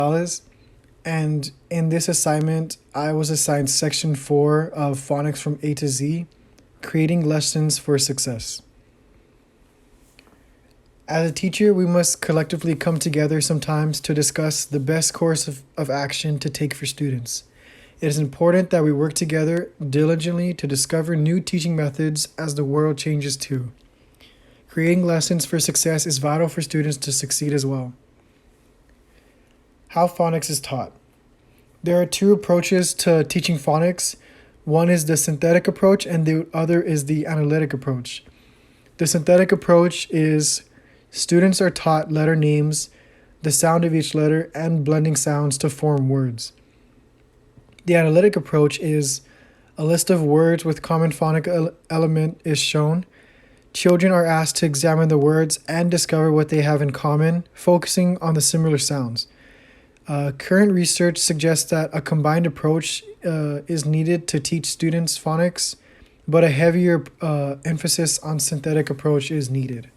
Gonzalez, and in this assignment, I was assigned Section 4 of Phonics from A to Z, Creating Lessons for Success. As a teacher, we must collectively come together sometimes to discuss the best course of action to take for students. It is important that we work together diligently to discover new teaching methods as the world changes too. Creating lessons for success is vital for students to succeed as well. How phonics is taught. There are two approaches to teaching phonics. One is the synthetic approach and the other is the analytic approach. The synthetic approach is students are taught letter names, the sound of each letter, and blending sounds to form words. The analytic approach is a list of words with common phonic element is shown. Children are asked to examine the words and discover what they have in common, focusing on the similar sounds. Current research suggests that a combined approach is needed to teach students phonics, but a heavier emphasis on synthetic approach is needed.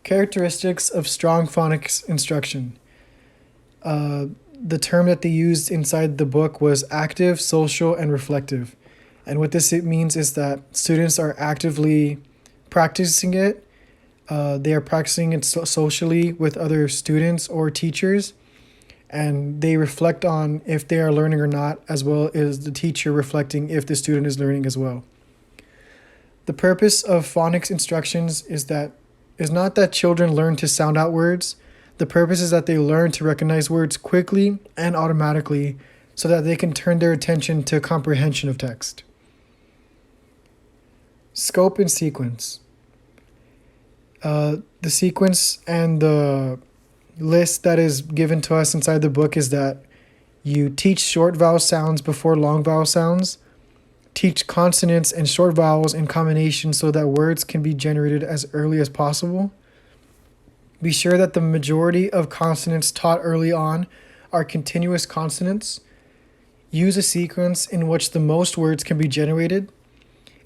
Characteristics of strong phonics instruction. The term that they used inside the book was active, social, and reflective. And what this means is that students are actively practicing it. They are practicing it socially with other students or teachers, and they reflect on if they are learning or not, as well as the teacher reflecting if the student is learning as well. The purpose of phonics instructions is not that children learn to sound out words. The purpose is that they learn to recognize words quickly and automatically so that they can turn their attention to comprehension of text. Scope and sequence. The sequence and the list that is given to us inside the book is that you teach short vowel sounds before long vowel sounds, teach consonants and short vowels in combination so that words can be generated as early as possible. Be sure that the majority of consonants taught early on are continuous consonants. Use a sequence in which the most words can be generated,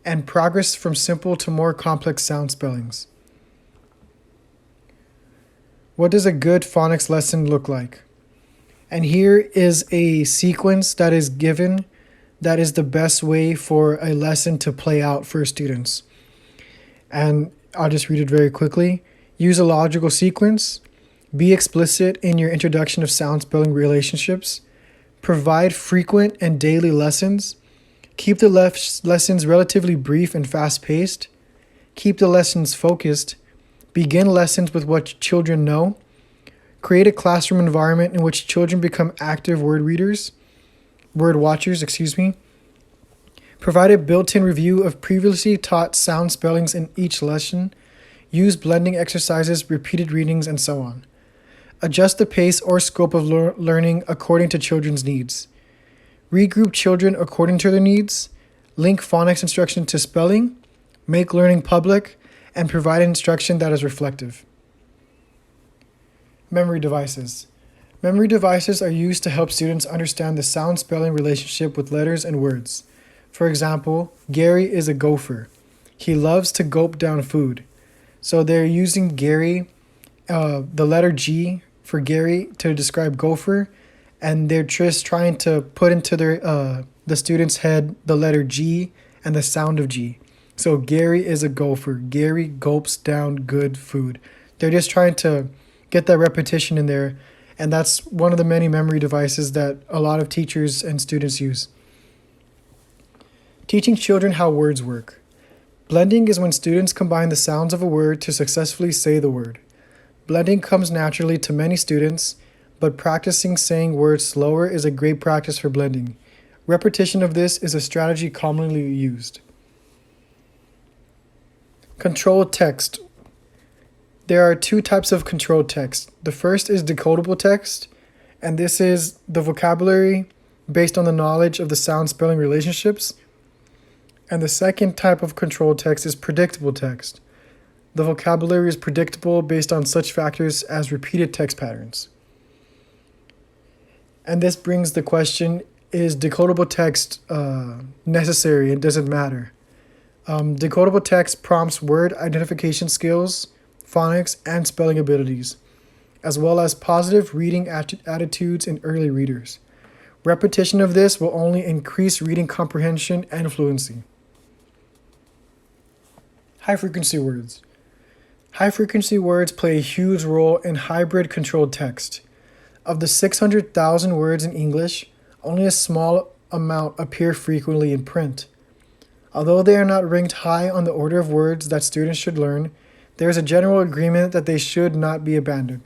and progress from simple to more complex sound spellings. What does a good phonics lesson look like? And here is a sequence that is given that is the best way for a lesson to play out for students. And I'll just read it very quickly. Use a logical sequence. Be explicit in your introduction of sound spelling relationships. Provide frequent and daily lessons. Keep the lessons relatively brief and fast-paced. Keep the lessons focused. Begin lessons with what children know. Create a classroom environment in which children become active word watchers. Provide a built-in review of previously taught sound spellings in each lesson. Use blending exercises, repeated readings, and so on. Adjust the pace or scope of learning according to children's needs. Regroup children according to their needs. Link phonics instruction to spelling. Make learning public. And provide instruction that is reflective. Memory devices. Memory devices are used to help students understand the sound spelling relationship with letters and words. For example, Gary is a gopher. He loves to gulp down food. So they're using Gary, the letter G for Gary to describe gopher, and they're just trying to put into the student's head the letter G and the sound of G. So Gary is a gopher. Gary gulps down good food. They're just trying to get that repetition in there, and that's one of the many memory devices that a lot of teachers and students use. Teaching children how words work. Blending is when students combine the sounds of a word to successfully say the word. Blending comes naturally to many students, but practicing saying words slower is a great practice for blending. Repetition of this is a strategy commonly used. Controlled text. There are two types of controlled text. The first is decodable text, and this is the vocabulary based on the knowledge of the sound spelling relationships. And the second type of controlled text is predictable text. The vocabulary is predictable based on such factors as repeated text patterns. And this brings the question, is decodable text necessary and does it matter? Decodable text prompts word identification skills, phonics, and spelling abilities. as well as positive reading attitudes in early readers. Repetition of this will only increase reading comprehension and fluency. High-frequency words. High-frequency words play a huge role in hybrid controlled text. Of the 600,000 words in English, only a small amount appear frequently in print. Although they are not ranked high on the order of words that students should learn, there is a general agreement that they should not be abandoned.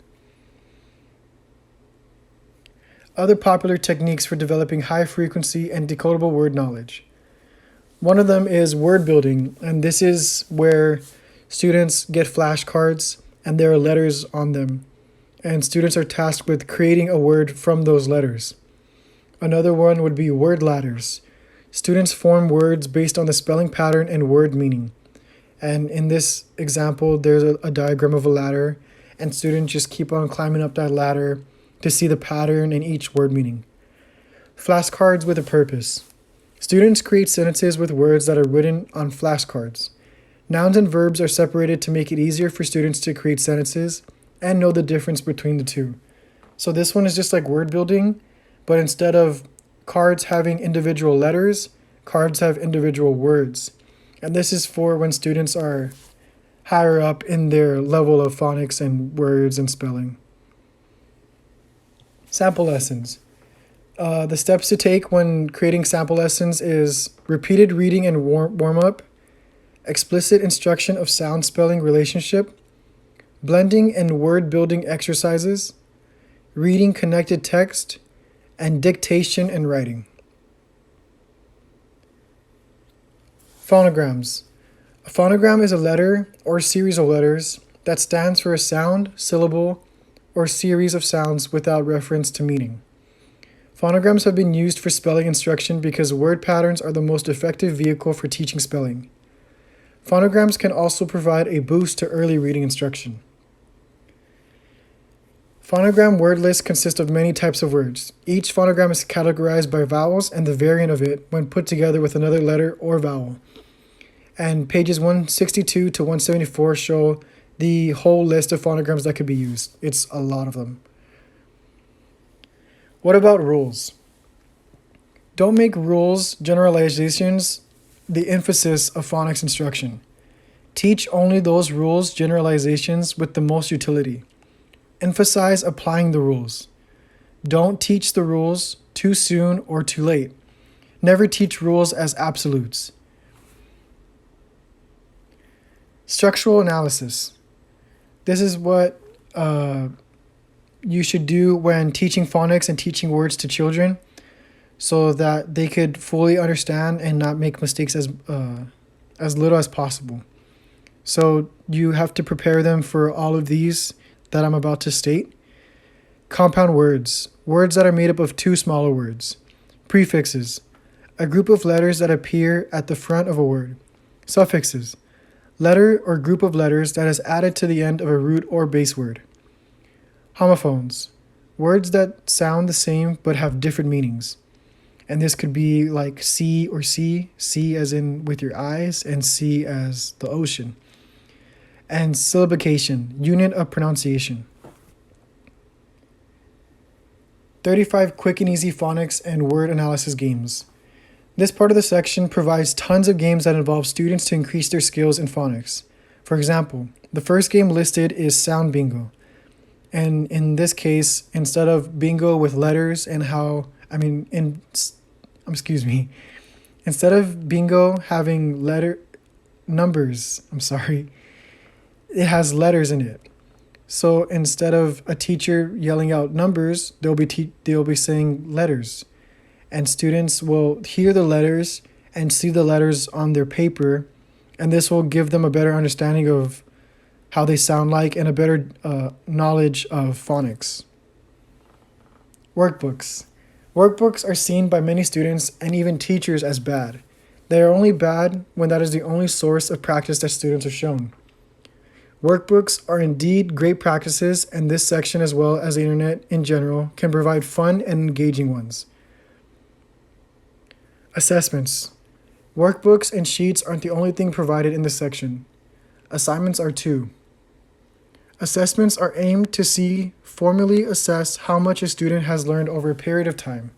Other popular techniques for developing high-frequency and decodable word knowledge. One of them is word building, and this is where students get flashcards and there are letters on them, and students are tasked with creating a word from those letters. Another one would be word ladders. Students form words based on the spelling pattern and word meaning. And in this example, there's a diagram of a ladder, and students just keep on climbing up that ladder to see the pattern in each word meaning. Flashcards with a purpose. Students create sentences with words that are written on flashcards. Nouns and verbs are separated to make it easier for students to create sentences and know the difference between the two. So this one is just like word building, but instead of cards having individual letters, cards have individual words. And this is for when students are higher up in their level of phonics and words and spelling. Sample lessons. The steps to take when creating sample lessons is repeated reading and warm-up, explicit instruction of sound spelling relationship, blending and word building exercises, reading connected text, and dictation and writing. Phonograms. A phonogram is a letter or series of letters that stands for a sound, syllable, or series of sounds without reference to meaning. Phonograms have been used for spelling instruction because word patterns are the most effective vehicle for teaching spelling. Phonograms can also provide a boost to early reading instruction. Phonogram word lists consist of many types of words. Each phonogram is categorized by vowels and the variant of it when put together with another letter or vowel. And pages 162 to 174 show the whole list of phonograms that could be used. It's a lot of them. What about rules? Don't make rules, generalizations, the emphasis of phonics instruction. Teach only those rules, generalizations with the most utility. Emphasize applying the rules. Don't teach the rules too soon or too late. Never teach rules as absolutes. Structural analysis. This is what you should do when teaching phonics and teaching words to children so that they could fully understand and not make mistakes as little as possible. So you have to prepare them for all of these that I'm about to state. Compound words. Words that are made up of two smaller words. Prefixes. A group of letters that appear at the front of a word. Suffixes. Letter or group of letters that is added to the end of a root or base word. Homophones. Words that sound the same but have different meanings. And this could be like see or see as in with your eyes, and sea as the ocean. And syllabication, unit of pronunciation. 35 quick and easy phonics and word analysis games. This part of the section provides tons of games that involve students to increase their skills in phonics. For example, the first game listed is Sound Bingo. And in this case, instead of bingo with letters and instead of bingo having numbers, it has letters in it. So instead of a teacher yelling out numbers, they'll be saying letters. And students will hear the letters and see the letters on their paper, and this will give them a better understanding of how they sound like and a better knowledge of phonics. Workbooks. Workbooks are seen by many students and even teachers as bad. They are only bad when that is the only source of practice that students are shown. Workbooks are indeed great practices, and this section, as well as the internet in general, can provide fun and engaging ones. Assessments. Workbooks and sheets aren't the only thing provided in this section. Assignments are too. Assessments are aimed to formally assess how much a student has learned over a period of time.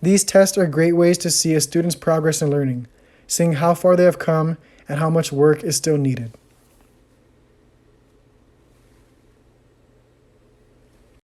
These tests are great ways to see a student's progress in learning, seeing how far they have come and how much work is still needed.